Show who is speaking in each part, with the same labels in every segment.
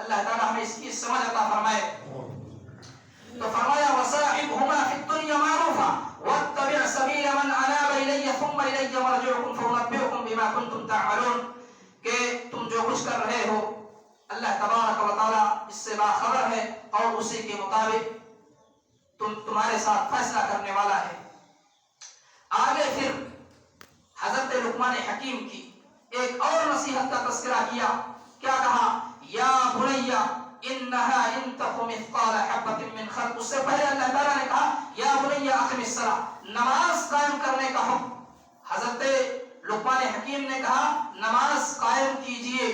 Speaker 1: اللہ تعالیٰ ہمیں اس کی سمجھ عطا فرمائے۔ تو فرمایا وصاحبهما فی الدنیا معروفا واتبع سبیل من اناب الی ثم الی مرجعکم فانبئکم بما کنتم تعملون، کہ تم جو کچھ کر رہے ہو اللہ تبارک و تعالیٰ اس سے باخبر ہے اور اسی کے مطابق تمہارے ساتھ فیصلہ کرنے والا ہے۔ آگے پھر حضرت لقمان حکیم کی ایک اور نصیحت کا تذکرہ کیا، کیا کہا؟ یا بنیا انہا ان تک مثقال حبۃ من خردل، اس سے پہلے اللہ تعالیٰ نے کہا یا بنیا اقم الصلاۃ، نماز قائم کرنے کا حکم۔ حضرت لقمان حکیم نے کہا نماز قائم کیجئے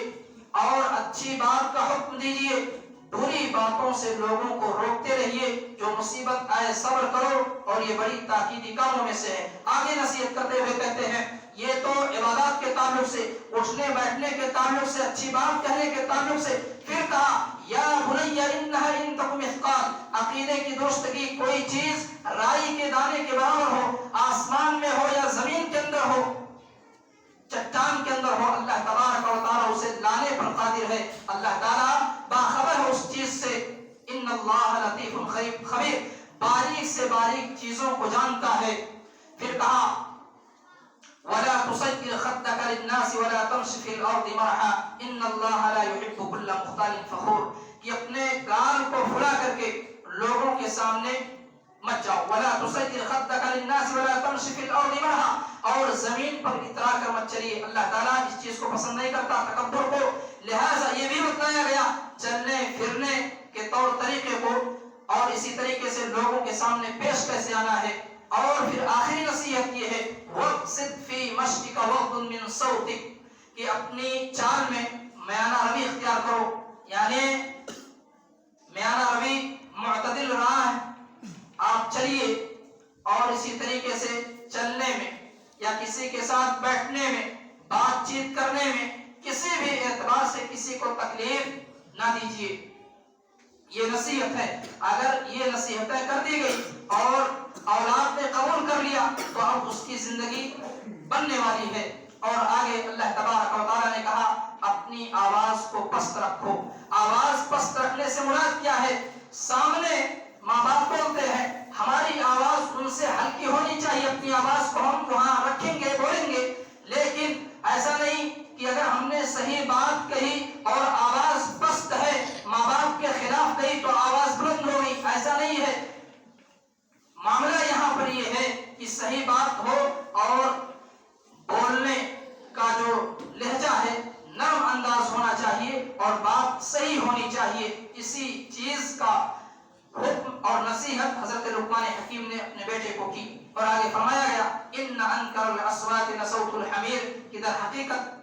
Speaker 1: اور اچھی بات کا حکم دیجئے، بری باتوں سے لوگوں کو روکتے رہیے، جو مصیبت آئے صبر کرو، اور یہ بڑی تاکیدی کاموں میں سے ہے۔ آگے نصیحت کرتے ہوئے کہتے ہیں یہ تو عبادات کے تعلق سے، اٹھنے بیٹھنے کے تعلق سے، اچھی بات کہنے کے تعلق سے، پھر کہا یا بنیا انہا ان تک مثقال، عقیدے کی درستگی کوئی چیز رائی کے دانے کے برابر ہو، آسمان میں ہو یا زمین کے اندر ہو، چٹان کے اندر ہو، اللہ تبارک و تعالیٰ اسے لانے پر قادر ہے۔ اللہ تعالیٰ باخبر ہے اس چیز سے، ان اللہ لطیف خبیر، باریک سے باریک چیزوں کو جانتا ہے۔ پھر کہا ولا تصير خدك للناس ولا تمشي في الارض مرحا ان الله لا يحب كل مختال فخور، کہ اپنے گال کو پھلا کر کے لوگوں کے سامنے مت جاؤ، ولا تصير خدك للناس ولا تمشي في الارض مرحا، اور زمین پر اترا کر مت چلیے، اللہ تعالیٰ اس چیز کو پسند نہیں کرتا تکبر کو۔ لہذا یہ بھی بتایا گیا چلنے پھرنے کے طور طریقے کو، اور اسی طریقے سے لوگوں کے سامنے پیش کیسے آنا ہے۔ اور پھر آخری نصیحت یہ ہے وَقْصِدْ فِي مَشْتِكَ وَغْضُضْ مِنْ صَوْتِكَ، کہ اپنی چال میں میانہ روی اختیار کرو، یعنی میانہ روی معتدل راہ آپ چلیے، اور اسی طریقے سے چلنے میں یا کسی کے ساتھ بیٹھنے میں، بات چیت کرنے میں کسی بھی اعتبار سے کسی کو تکلیف نہ دیجیے۔ یہ نصیحت ہے۔ اگر یہ نصیحتیں کر دی گئی اور اولاد نے قبول کر لیا تو اب اس کی زندگی بننے والی ہے۔ اور آگے اللہ تبارک و تعالیٰ نے کہا اپنی آواز کو پست رکھو۔ آواز پست رکھنے سے مراد کیا ہے؟ سامنے ماں باپ بولتے ہیں، ہماری آواز ان سے ہلکی ہونی چاہیے، اپنی آواز کو ہم وہاں رکھیں گے، بولیں گے، لیکن ایسا نہیں کہ اگر ہم نے صحیح بات کہی اور آواز پست ہے، ماں باپ کے خلاف کہی تو آواز بلند ہوگی، ایسا نہیں ہے۔ معاملہ یہاں پر یہ ہے کہ صحیح بات ہو اور بولنے کا جو لہجہ ہے نرم انداز ہونا چاہیے اور بات صحیح ہونی چاہیے۔ اسی چیز کا حکم اور نصیحت حضرت لقمان حکیم نے اپنے بیٹے کو کی۔ اور آگے فرمایا گیا ان انکر الاصوات لصوت الحمیر، کہ در حقیقت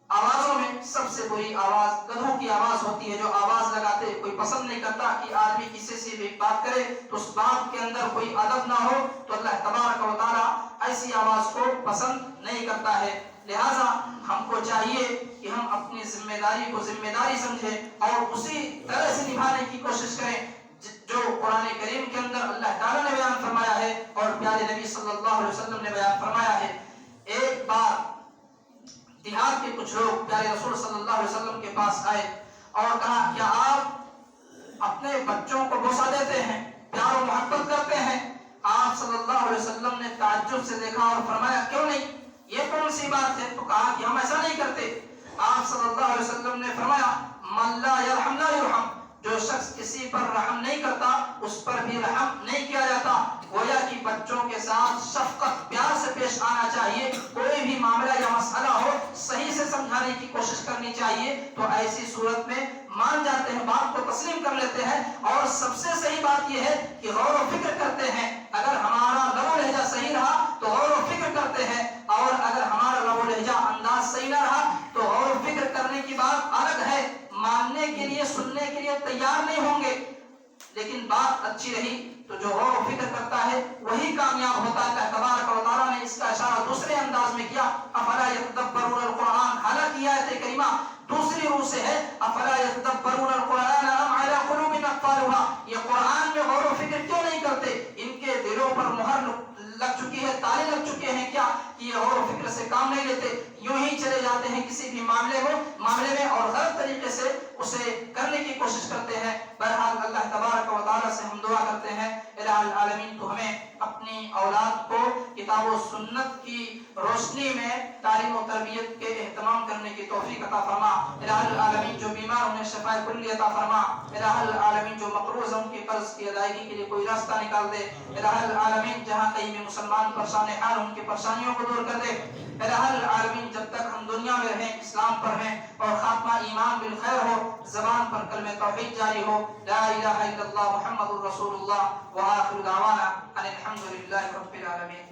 Speaker 1: آوازوں میں سب سے بری آواز گدھوں کی آواز ہوتی ہے۔ جو آواز لگاتے کوئی پسند نہیں کرتا کہ آدمی کسی سے بھی بات کرے تو اس بات کے اندر کوئی ادب نہ ہو، تو اللہ تبارک و تعالیٰ ایسی آواز کو پسند نہیں کرتا ہے۔ لہٰذا ہم کو چاہیے کہ ہم اپنی ذمہ داری کو ذمہ داری سمجھیں اور اسی طرح سے نبھانے کی کوشش کریں جو قرآن کریم کے اندر اللہ تعالیٰ نے بیان فرمایا ہے اور پیارے نبی صلی اللہ علیہ وسلم نے بیان فرمایا ہے۔ ایک بار دیہات کے کچھ لوگ پیارے رسول صلی اللہ علیہ وسلم کے پاس آئے اور کہا کیا آپ اپنے بچوں کو بوسہ دیتے ہیں، پیار و محبت کرتے ہیں؟ آپ صلی اللہ علیہ وسلم نے تعجب سے دیکھا اور فرمایا کیوں نہیں، یہ کون سی بات ہے؟ تو کہا کہ ہم ایسا نہیں کرتے۔ آپ صلی اللہ علیہ وسلم نے فرمایا من لا یرحم لا یرحم، جو شخص کسی پر رحم نہیں کرتا اس پر بھی رحم نہیں کیا جاتا۔ گویا کہ بچوں کے ساتھ شفقت پیار سے پیش آنا چاہیے، کوئی بھی معاملہ یا مسئلہ ہو صحیح سے سمجھانے کی کوشش کرنی چاہیے، تو ایسی صورت میں مان جاتے ہیں، بات کو تسلیم کر لیتے ہیں۔ اور سب سے صحیح بات یہ ہے کہ غور و فکر کرتے ہیں، اگر ہمارا لب و لہجہ صحیح رہا تو غور و فکر کرتے ہیں، اور اگر ہمارا لب و لہجہ انداز صحیح نہ رہا تو غور و فکر کرنے کی بات الگ ہے، ماننے کے لیے سننے کے لیے تیار نہیں ہوں گے، لیکن بات اچھی رہی تو جو غور و فکر کرتا ہے وہی کامیاب ہوتا ہے۔ تبارک و تعالیٰ نے اس کا اشارہ دوسرے انداز میں کیا افلا یتدبرون القرآن، حالانکہ یہ آیت کریمہ دوسری روح سے ہے افلا یتدبرون القرآن ام علی قلوب اقفالها، یہ قرآن میں غور و فکر کیوں نہیں کرتے؟ ان کے دلوں پر مہر لگ چکی ہے، تالے لگ چکے ہیں کیا کہ یہ غور و فکر سے کام نہیں لیتے، یوں ہی چلے جاتے ہیں کسی بھی معاملے میں اور غلط طریقے سے اسے کرنے کی کوشش کرتے ہیں. بہرحال اللہ تبارک و تعالیٰ سے ہم دعا کرتے ہیں الہ العالمین تو ہمیں اپنی اولاد کو کتاب و سنت کی روشنی میں تعلیم و تربیت کے اہتمام کرنے کی توفیق عطا فرما. الہ العالمین جو بیمار انہیں شفاء کلی عطا فرما. الہ العالمین جو مقروض ہیں ان کی قرض کی ادائیگی کے لیے کوئی راستہ نکال دے. الہ العالمین جہاں کہیں بھی مسلمان پریشان حال ان کی پریشانیوں کو دور کر دے. الہ العالمین جب تک ہم دنیا میں رہیں اسلام پر ہیں اور خاتمہ ایمان بالخیر ہو, زبان پر کلمہ توحید جاری ہو, لا الہ الا اللہ محمد الرسول اللہ, وآخر دعوانا ان الحمد للہ رب العالمین.